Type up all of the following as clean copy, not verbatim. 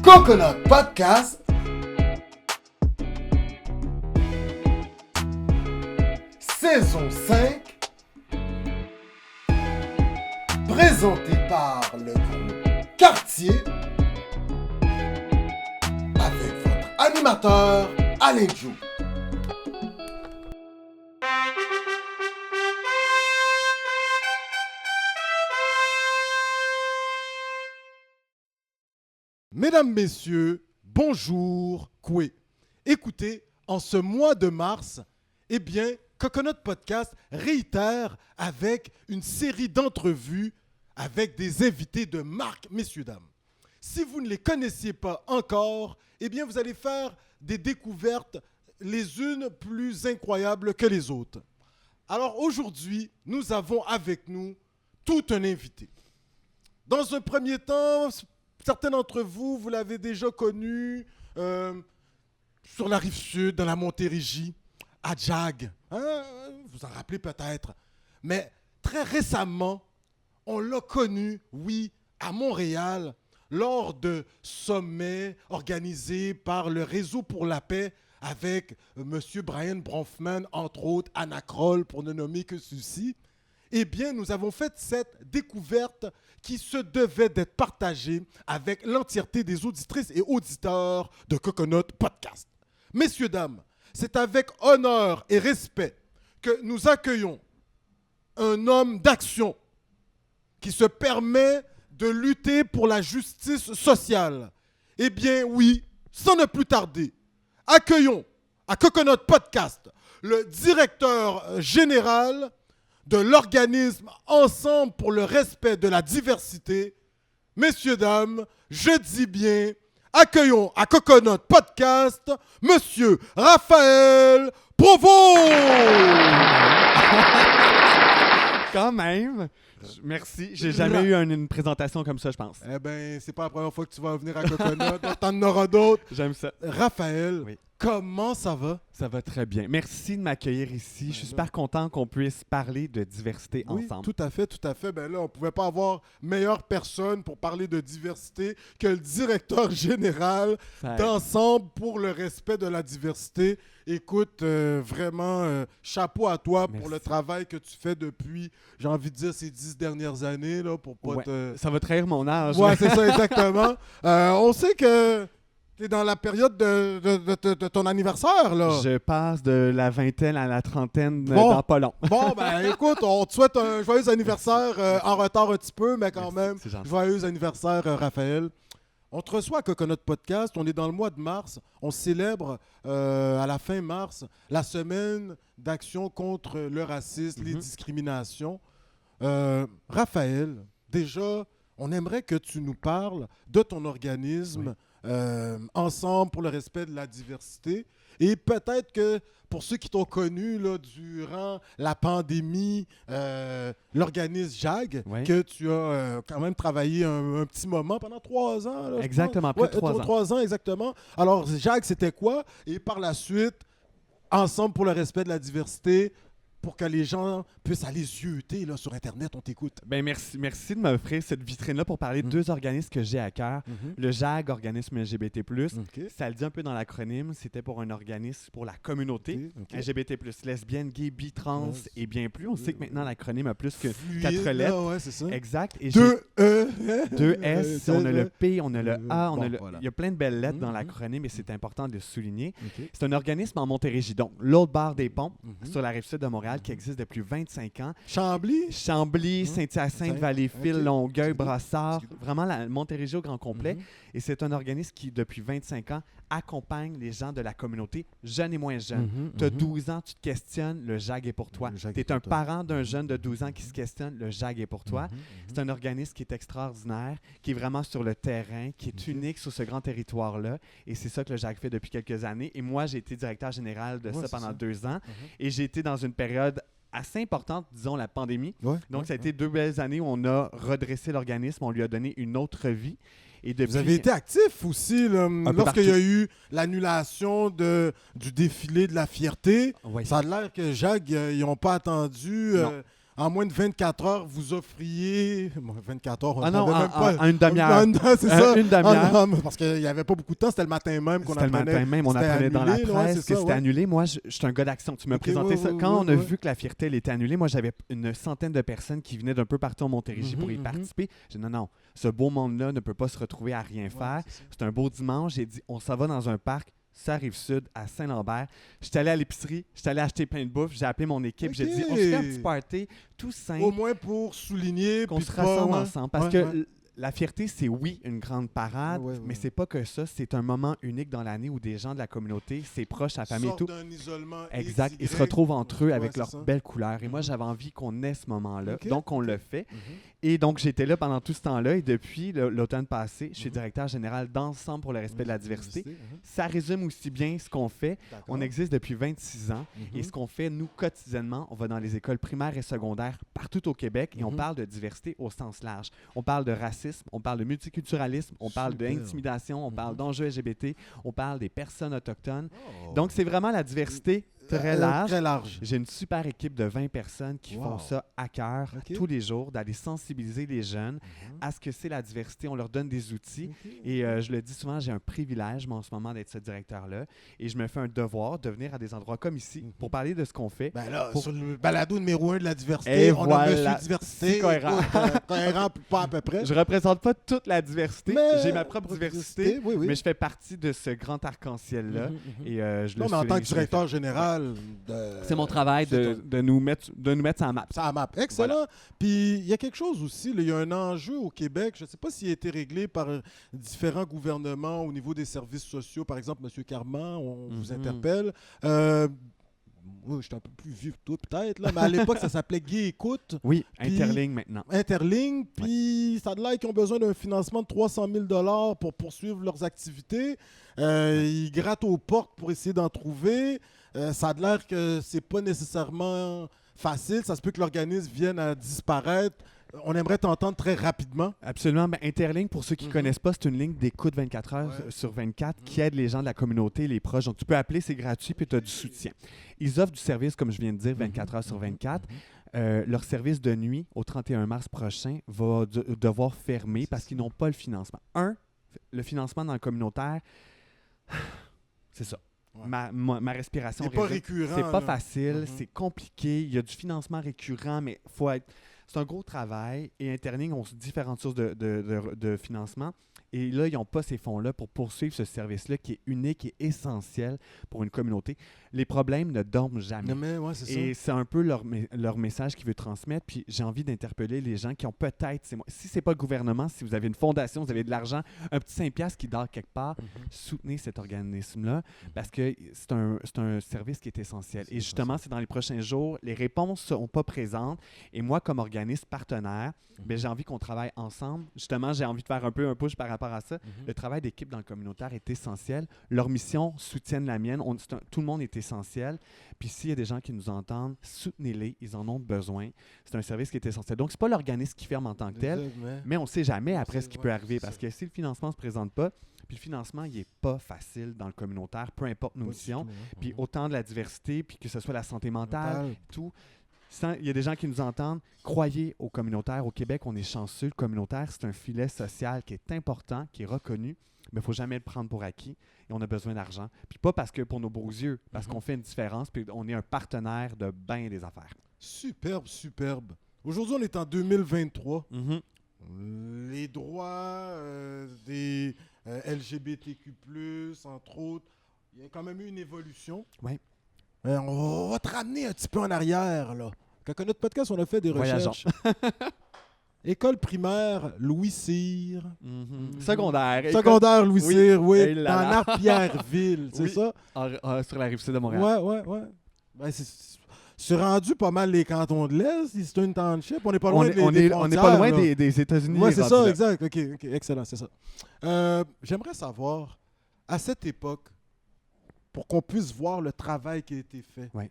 Coconut Podcast, saison 5, présenté par le groupe Quartier, avec votre animateur Alain Jou. Mesdames, Messieurs, bonjour, Koué. Écoutez, en ce mois de mars, Coconut Podcast réitère avec une série d'entrevues avec des invités de marque, messieurs, dames. Si vous ne les connaissiez pas encore, vous allez faire des découvertes les unes plus incroyables que les autres. Alors aujourd'hui, nous avons avec nous tout un invité. Dans un premier temps, certains d'entre vous, vous l'avez déjà connu sur la rive sud, dans la Montérégie, à Jag. Vous en rappelez peut-être. Mais très récemment, on l'a connu, oui, à Montréal, lors de sommets organisés par le Réseau pour la paix avec M. Brian Bronfman, entre autres, Anna Kroll, pour ne nommer que ceux-ci. Nous avons fait cette découverte qui se devait d'être partagée avec l'entièreté des auditrices et auditeurs de Coconut Podcast. Messieurs, dames, c'est avec honneur et respect que nous accueillons un homme d'action qui se permet de lutter pour la justice sociale. Oui, sans ne plus tarder, accueillons à Coconut Podcast le directeur général de l'organisme Ensemble pour le respect de la diversité. Messieurs, dames, je dis bien, accueillons à Coconut Podcast, Monsieur Raphaël Provost! Quand même. Merci. J'ai jamais eu une présentation comme ça, je pense. C'est pas la première fois que tu vas venir à Coconut. T'en auras d'autres. J'aime ça. Raphaël, oui. Comment ça va? Ça va très bien. Merci de m'accueillir ici. Je suis super content qu'on puisse parler de diversité ensemble. Tout à fait. On ne pouvait pas avoir meilleure personne pour parler de diversité que le directeur général d'Ensemble pour le respect de la diversité. Écoute, vraiment, chapeau à toi pour le travail que tu fais depuis, j'ai envie de dire, ces 10 dernières années. Là, pour pas Ça va trahir mon âge. Ouais, c'est ça, exactement. On sait que tu es dans la période de ton anniversaire, là. Je passe de la vingtaine à la trentaine dans pas long. Écoute, on te souhaite un joyeux anniversaire en retard un petit peu, mais quand même, joyeux anniversaire, Raphaël. On te reçoit à Coconut Podcast, on est dans le mois de mars, on célèbre à la fin mars la semaine d'action contre le racisme, les discriminations. Raphaël, déjà, on aimerait que tu nous parles de ton organisme Ensemble pour le respect de la diversité. Et peut-être que pour ceux qui t'ont connu là, durant la pandémie, l'organisme JAG, que tu as quand même travaillé un petit moment, pendant 3 ans. Là, exactement, près de 3 ans. 3 ans, exactement. Alors, JAG, c'était quoi? Et par la suite, Ensemble pour le respect de la diversité, pour que les gens puissent aller zioter là, sur Internet, on t'écoute. Merci de m'offrir cette vitrine-là pour parler de 2 organismes que j'ai à cœur. Le JAG, organisme LGBT+, ça le dit un peu dans l'acronyme, c'était pour un organisme pour la communauté LGBT+, lesbiennes, gays, bi, trans et bien plus. On sait que maintenant l'acronyme a plus que 4 lettres. Ouais, c'est ça. Exact. Et 2 E. 2 S, on a le P, on a le A, il y a plein de belles lettres dans l'acronyme et c'est important de le souligner. C'est un organisme en Montérégie, donc l'autre barre des ponts sur la rive sud de Montréal qui existe depuis 25 ans. Chambly, Saint-Hyacinthe, Valleyfield, Longueuil, Brassard, vraiment la Montérégie au grand complet. Et c'est un organisme qui, depuis 25 ans, accompagne les gens de la communauté, jeunes et moins jeunes. Tu as 12 ans, tu te questionnes, le JAG est pour toi. Tu es un parent d'un jeune de 12 ans qui se questionne, le JAG est pour toi. C'est un organisme qui est extraordinaire, qui est vraiment sur le terrain, qui est unique sur ce grand territoire-là. Et c'est ça que le JAG fait depuis quelques années. Et moi, j'ai été directeur général de ça pendant 2 ans. Et j'ai été dans une période assez importante, disons, la pandémie. Donc, ça a été 2 belles années où on a redressé l'organisme, on lui a donné une autre vie. Et depuis... Vous avez été actif aussi là, lorsqu'il y a eu l'annulation du défilé de la fierté. Ça a l'air que JAG, ils n'ont pas attendu en moins de 24 heures, vous offriez... Bon, 24 heures, on non, savait même pas. en une demi-heure. C'est ça. Une demi-heure. Ah, non, parce qu'il n'y avait pas beaucoup de temps, c'était le matin même qu'on apprenait. C'était le matin même, on apprenait dans la annulé, presse c'est que ça, c'était annulé. Moi, je suis un gars d'action. Tu m'as présenté ça. Quand on a vu que la Fierté elle était annulée, moi, j'avais une centaine de personnes qui venaient d'un peu partout en Montérégie pour y participer. J'ai dit non, ce beau monde-là ne peut pas se retrouver à rien faire. C'est un beau dimanche. J'ai dit, on s'en va dans un parc. Ça arrive sud, à Saint-Lambert. J'étais allé à l'épicerie, j'étais allé acheter plein de bouffe, j'ai appelé mon équipe, j'ai dit, on se fait un petit party, tout simple. Au moins pour souligner. Qu'on se rassemble ensemble. Parce que la Fierté, c'est oui, une grande parade, mais c'est pas que ça. C'est un moment unique dans l'année où des gens de la communauté, ses proches, sa famille et tout. D'un isolement exact. Ils se retrouvent entre eux avec leurs belles couleurs. Et moi, j'avais envie qu'on ait ce moment-là. Donc, on le fait. Et donc, j'étais là pendant tout ce temps-là. Et depuis l'automne passé, je suis directeur général d'Ensemble pour le respect de la diversité. Ça résume aussi bien ce qu'on fait. On existe depuis 26 ans. Et ce qu'on fait, nous, quotidiennement, on va dans les écoles primaires et secondaires partout au Québec et on parle de diversité au sens large. On parle de racisme, on parle de multiculturalisme, on parle d'intimidation, on parle d'enjeux LGBT, on parle des personnes autochtones. Donc, c'est vraiment la diversité très large. Très large. J'ai une super équipe de 20 personnes qui font ça à cœur tous les jours, d'aller sensibiliser les jeunes à ce que c'est la diversité. On leur donne des outils. Et je le dis souvent, j'ai un privilège, moi, en ce moment, d'être ce directeur-là. Et je me fais un devoir de venir à des endroits comme ici pour parler de ce qu'on fait. Ben là, sur le balado numéro 1 de la diversité, on a Monsieur Diversité. Cohérent. Cohérent, pas à peu près. Je représente pas toute la diversité. J'ai ma propre diversité, mais je fais partie de ce grand arc-en-ciel-là. Et je non, mais en tant que directeur général... c'est mon travail de nous mettre sur la map. Ça map. Excellent. Voilà. Puis il y a quelque chose aussi, il y a un enjeu au Québec, je ne sais pas s'il a été réglé par différents gouvernements au niveau des services sociaux. Par exemple, M. Carman, on vous interpelle. Oui, je suis un peu plus vieux que toi, peut-être, là, mais à l'époque, ça s'appelait Gay Écoute. Oui, Interligne maintenant. Interligne, puis ça a l'air qu'ils ont besoin d'un financement de 300 000 pour poursuivre leurs activités. Ils grattent aux portes pour essayer d'en trouver. Ça a l'air que c'est pas nécessairement facile. Ça se peut que l'organisme vienne à disparaître. On aimerait t'entendre très rapidement. Absolument. Ben, Interligne, pour ceux qui ne connaissent pas, c'est une ligne d'écoute 24 heures sur 24 qui aide les gens de la communauté, les proches. Donc, tu peux appeler, c'est gratuit, puis tu as du soutien. Ils offrent du service, comme je viens de dire, 24 heures sur 24. Leur service de nuit, au 31 mars prochain, va devoir fermer parce qu'ils n'ont pas le financement. Le financement dans le communautaire, c'est ça. Ouais. Ma respiration, c'est pas récurrent. C'est pas facile, c'est compliqué. Il y a du financement récurrent, mais faut être... C'est un gros travail. Et Interligne ont différentes sources de financement. Et là, ils n'ont pas ces fonds-là pour poursuivre ce service-là qui est unique et essentiel pour une communauté. Les problèmes ne dorment jamais. Et c'est un peu leur message qu'ils veulent transmettre. Puis j'ai envie d'interpeller les gens qui ont peut-être... Si ce n'est pas le gouvernement, si vous avez une fondation, vous avez de l'argent, un petit 5$ qui dort quelque part, soutenez cet organisme-là parce que c'est un service qui est essentiel. Et justement, c'est dans les prochains jours. Les réponses ne sont pas présentes. Et moi, comme organisme partenaire, j'ai envie qu'on travaille ensemble. Justement, j'ai envie de faire un peu un push par rapport à ça. Le travail d'équipe dans le communautaire est essentiel. Leur mission soutienne la mienne. Tout le monde est essentiel. Puis s'il y a des gens qui nous entendent, soutenez-les. Ils en ont besoin. C'est un service qui est essentiel. Donc, ce n'est pas l'organisme qui ferme en tant que tel, mais on ne sait jamais après ce qui peut arriver. Parce que si le financement ne se présente pas, puis le financement, il n'est pas facile dans le communautaire, peu importe nos missions. Puis autant de la diversité, puis que ce soit la santé mentale, tout. Il y a des gens qui nous entendent. Croyez au communautaire. Au Québec, on est chanceux. Le communautaire, c'est un filet social qui est important, qui est reconnu, mais il ne faut jamais le prendre pour acquis. Et on a besoin d'argent. Puis pas parce que pour nos beaux yeux, parce qu'on fait une différence, puis on est un partenaire de bien des affaires. Superbe, superbe. Aujourd'hui, on est en 2023. Les droits des LGBTQ+, entre autres, il y a quand même eu une évolution. Oui. On va te ramener un petit peu en arrière, là. Quand on a notre podcast, on a fait des recherches. École primaire Louis Cyr. Secondaire Louis Cyr, oui. Dans Napierville, c'est ça? Sur la Rive-Sud de Montréal. Ouais. Ben, c'est rendu pas mal les cantons de l'Est. C'est une township. On n'est pas loin des frontières. On n'est pas loin des États-Unis. Oui, c'est ça, exact. OK, excellent, c'est ça. J'aimerais savoir, à cette époque, pour qu'on puisse voir le travail qui a été fait. Oui.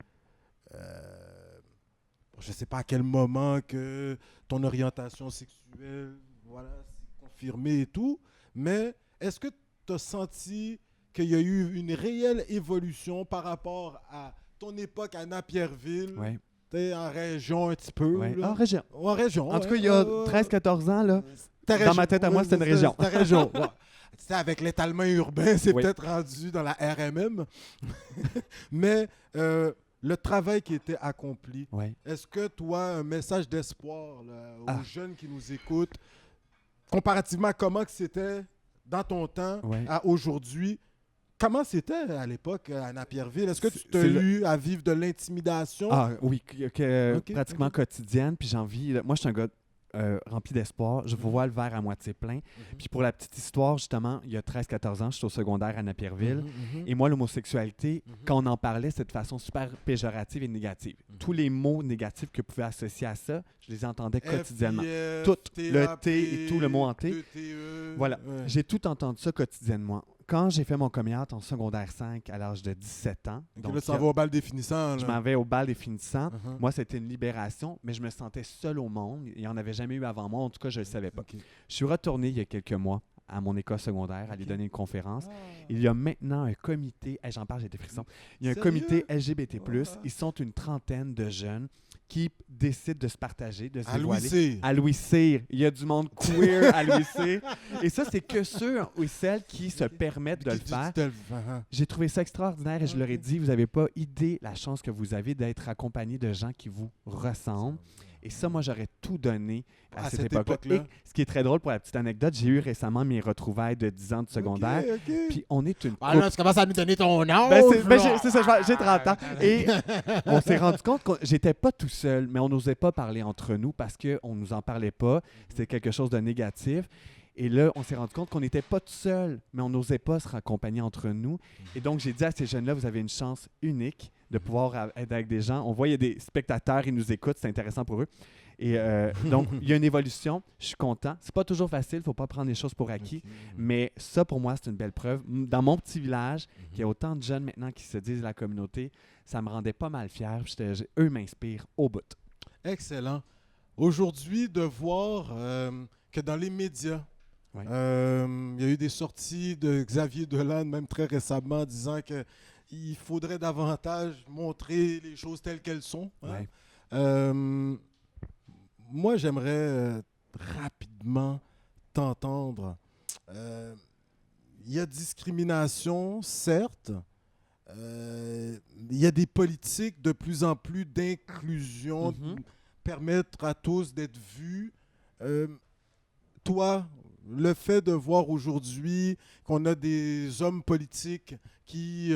Je ne sais pas à quel moment que ton orientation sexuelle, c'est confirmé et tout, mais est-ce que tu as senti qu'il y a eu une réelle évolution par rapport à ton époque à Napierville T'es en région un petit peu. Ouais. Là. En région. En région. En tout cas, il y a 13-14 ans, là, dans ma tête à moi, c'était une région. C'était région. Ouais. Tu sais, avec l'étalement urbain, c'est Oui. peut-être rendu dans la RMM. Mais le travail qui était accompli, Ouais. est-ce que toi, un message d'espoir là, aux Ah. jeunes qui nous écoutent, comparativement à comment que c'était dans ton temps Ouais. à aujourd'hui, comment c'était à l'époque à Napierville? Est-ce que tu C'est t'as le- eu à vivre de l'intimidation? Ah oui, Ok, pratiquement ok. quotidienne. Puis j'ai envie. Moi, je suis un gars rempli d'espoir. Je vois le verre à moitié plein. Puis pour la petite histoire, justement, il y a 13-14 ans, je suis au secondaire à Napierville. Mhm. Et moi, l'homosexualité, Mhm. quand on en parlait, c'était de façon super péjorative et négative. Tous les mots négatifs que vous pouvez associer à ça, je les entendais quotidiennement. FIF, Tout, le TAP, T et tout, le mot en T. 2TE, Voilà. ouais. J'ai tout entendu ça quotidiennement. Quand j'ai fait mon coming out en secondaire 5 à l'âge de 17 ans, Ok, donc là, tu s'en vas au bal définissant. je là. m'en vais au bal des finissants. Uh-huh. Moi, c'était une libération, mais je me sentais seul au monde. Il n'y en avait jamais eu avant moi. En tout cas, je ne le savais pas. Ok. Je suis retourné il y a quelques mois à mon école secondaire, aller Ok. donner une conférence. Ah. Il y a maintenant un comité, j'en parle, j'ai des frissons. Il y a un Sérieux? comité LGBT+. Ouais. Ils sont une trentaine de jeunes qui décident de se partager, de se À Louis dévoiler. C. À Louis Cyr. Il y a du monde queer à Louis Cyr. Et ça, c'est que ceux ou celles qui se permettent de le faire. J'ai trouvé ça extraordinaire et je leur ai Ok. dit, vous n'avez pas idée la chance que vous avez d'être accompagné de gens qui vous ressemblent. Et ça, moi, j'aurais tout donné à, cette époque-là. époque-là. Et ce qui est très drôle pour la petite anecdote, j'ai eu récemment mes retrouvailles de 10 ans de secondaire. Ok, ok. Puis on est une Ah couple. là, tu commences à nous donner ton nom. Ben, c'est ça, j'ai 30 ans. Et on s'est rendu compte que j'étais pas tout seul, mais on n'osait pas parler entre nous parce qu'on nous en parlait pas. C'était quelque chose de négatif. Et là, on s'est rendu compte qu'on n'était pas tout seul, mais on n'osait pas se raccompagner entre nous. Et donc, j'ai dit à ces jeunes-là, vous avez une chance unique de pouvoir être avec des gens. On voit, il y a des spectateurs, ils nous écoutent, c'est intéressant pour eux. Et donc, il y a une évolution. Je suis content. C'est pas toujours facile, il ne faut pas prendre les choses pour acquis. Mais ça, pour moi, c'est une belle preuve. Dans mon petit village, qu'il y a autant de jeunes maintenant qui se disent la communauté, ça me rendait pas mal fier. Eux m'inspirent au bout. Excellent. Aujourd'hui, de voir que dans les médias, Ouais. il y a eu des sorties de Xavier Dolan, même très récemment, disant qu'il faudrait davantage montrer les choses telles qu'elles sont. Hein. Ouais. Moi, j'aimerais rapidement t'entendre. Il y a discrimination, certes. Il y a des politiques de plus en plus d'inclusion, Mhm. permettre à tous d'être vus. Toi, le fait de voir aujourd'hui qu'on a des hommes politiques qui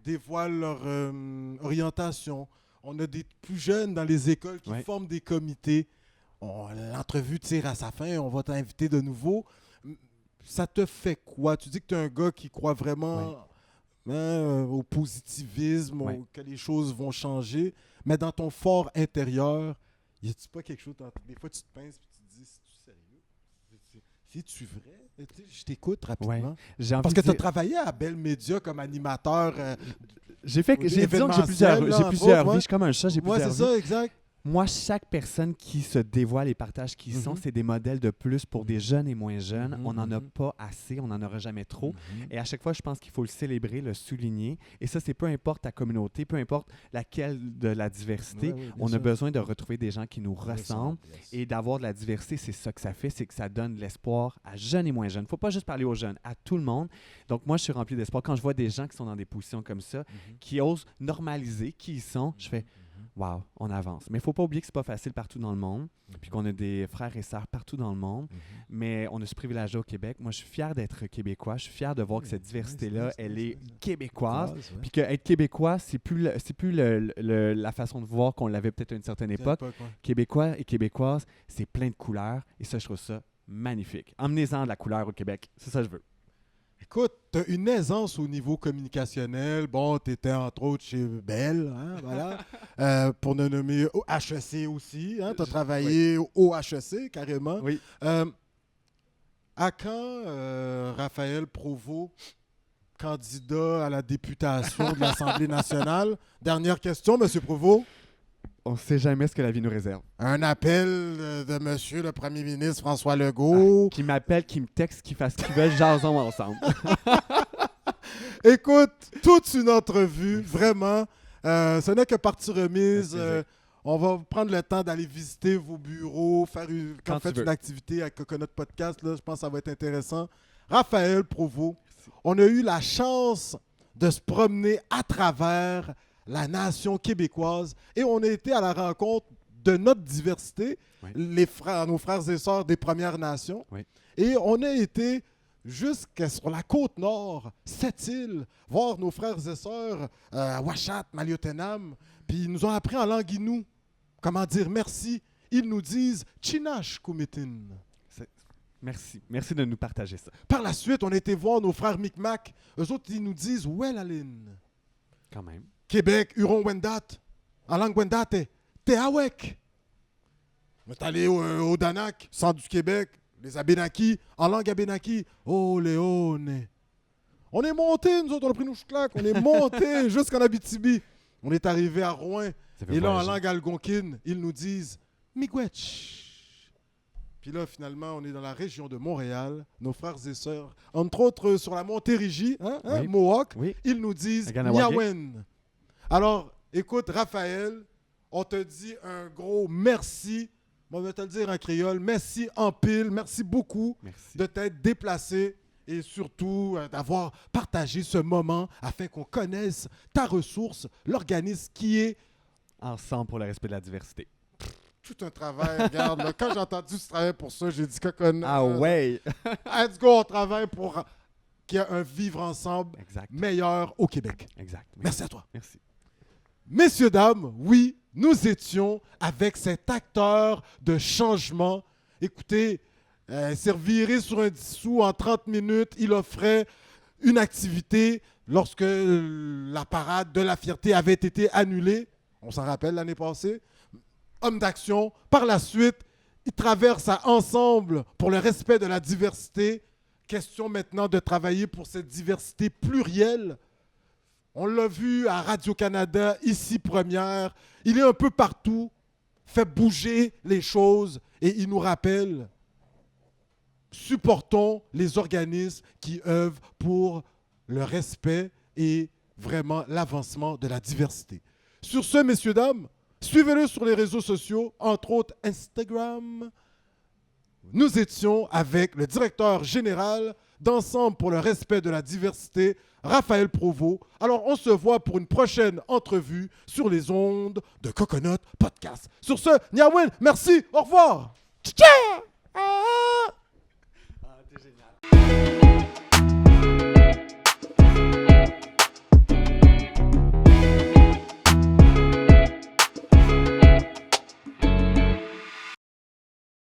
dévoilent leur orientation, on a des plus jeunes dans les écoles qui Ouais. forment des comités. L'entrevue tire à sa fin, on va t'inviter de nouveau. Ça te fait quoi? Tu dis que tu es un gars qui croit vraiment au positivisme, Ouais. que les choses vont changer, mais dans ton fort intérieur, y a-t-il pas quelque chose, des fois tu te pinces et tu te dis, c'est-tu sérieux? C'est-tu vrai? Tu sais, je t'écoute rapidement. J'ai envie Parce que de tu as dire- travaillé à Bell Media comme animateur. J'ai fait que disons que événementiel, j'ai plusieurs là, vies. entre Je autres, ouais. suis comme un chat, j'ai Moi, plusieurs c'est vies. ça, exact. Moi, chaque personne qui se dévoile et partage qui ils sont, Mhm. c'est des modèles de plus pour des jeunes et moins jeunes. Mhm, On n'en a mhm. pas assez, on n'en aura jamais trop. Mhm. Et à chaque fois, je pense qu'il faut le célébrer, le souligner. Et ça, c'est peu importe ta communauté, peu importe laquelle de la diversité. Ouais, ouais, bien on a sûr. besoin de retrouver des gens qui nous ressemblent. Yes. Et d'avoir de la diversité, c'est ça que ça fait, c'est que ça donne de l'espoir à jeunes et moins jeunes. Il ne faut pas juste parler aux jeunes, à tout le monde. Donc moi, je suis rempli d'espoir. Quand je vois des gens qui sont dans des positions comme ça, Mhm. qui osent normaliser qui ils sont, je fais wow, on avance. Mais il ne faut pas oublier que c'est pas facile partout dans le monde, puis qu'on a des frères et sœurs partout dans le monde. Mais on a ce privilège-là au Québec. Moi, je suis fier d'être québécois. Je suis fier de voir que cette diversité-là, elle est québécoise. Puis qu'être québécois, c'est plus la façon de voir qu'on l'avait peut-être à une certaine époque. Québécois et québécoises, c'est plein de couleurs. Et ça, je trouve ça magnifique. Emmenez-en de la couleur au Québec. C'est ça que je veux. Écoute, tu as une aisance au niveau communicationnel. Bon, tu étais entre autres chez Bell, hein, voilà. Pour ne nommer au HEC aussi. Hein, tu as travaillé au HEC carrément. Oui. À quand Raphaël Provost, candidat à la députation de l'Assemblée nationale? Dernière question, M. Provost. On ne sait jamais ce que la vie nous réserve. Un appel de M. le Premier ministre François Legault. Qui m'appelle, qui me texte, qui fasse ce qu'ils veulent, jasons ensemble. Écoute, toute une entrevue, vraiment. Ce n'est que partie remise. Avec plaisir. On va prendre le temps d'aller visiter vos bureaux, quand vous faites une activité avec Coconut Podcast, là, je pense que ça va être intéressant. Raphaël Provost, on a eu la chance de se promener à travers la nation québécoise et on a été à la rencontre de notre diversité, nos frères et sœurs des Premières Nations. Oui. Et on a été sur la côte nord, Sept-Îles, voir nos frères et sœurs à Ouachat, Maliotenam, puis ils nous ont appris en langue inou comment dire merci. Ils nous disent « Chinash Kumitin ». Merci. Merci de nous partager ça. Par la suite, on a été voir nos frères Micmac. Eux autres, ils nous disent « Wellalin ». Quand même. Québec, Huron-Wendat. En langue Wendat, Teawek. On est allé au Danak, centre du Québec. Les Abénakis, en langue Abénaki, oh Léone. On est monté, nous autres, on a pris nos chouclacs, on est monté jusqu'en Abitibi. On est arrivé à Rouen. Et là, en langue algonquine, ils nous disent Miigwech. Puis là, finalement, on est dans la région de Montréal, nos frères et sœurs, entre autres sur la Montérégie, Mohawk, ils nous disent Niawen. Alors, écoute, Raphaël, on te dit un gros merci. On va te le dire en créole. Merci en pile. Merci beaucoup de t'être déplacé et surtout d'avoir partagé ce moment afin qu'on connaisse ta ressource, l'organisme qui est... Ensemble pour le respect de la diversité. Tout un travail, regarde. Là, quand j'ai entendu ce travail pour ça, j'ai dit Coconut. Ah ouais! Let's go, on travaille pour qu'il y ait un vivre ensemble meilleur au Québec. Exact. Merci à toi. Merci. Messieurs, dames, oui, nous étions avec cet acteur de changement. Écoutez, s'est reviré sur un 10 sous en 30 minutes. Il offrait une activité lorsque la parade de la fierté avait été annulée. On s'en rappelle l'année passée. Homme d'action. Par la suite, ils traversent ensemble pour le respect de la diversité. Question maintenant de travailler pour cette diversité plurielle. On l'a vu à Radio-Canada, ici Première. Il est un peu partout, fait bouger les choses et il nous rappelle, supportons les organismes qui œuvrent pour le respect et vraiment l'avancement de la diversité. Sur ce, messieurs, dames, suivez-le sur les réseaux sociaux, entre autres Instagram. Nous étions avec le directeur général d'Ensemble pour le respect de la diversité, Raphaël Provost. Alors, on se voit pour une prochaine entrevue sur les ondes de Coconut Podcast. Sur ce, Niawen, merci, au revoir. Tchitcha!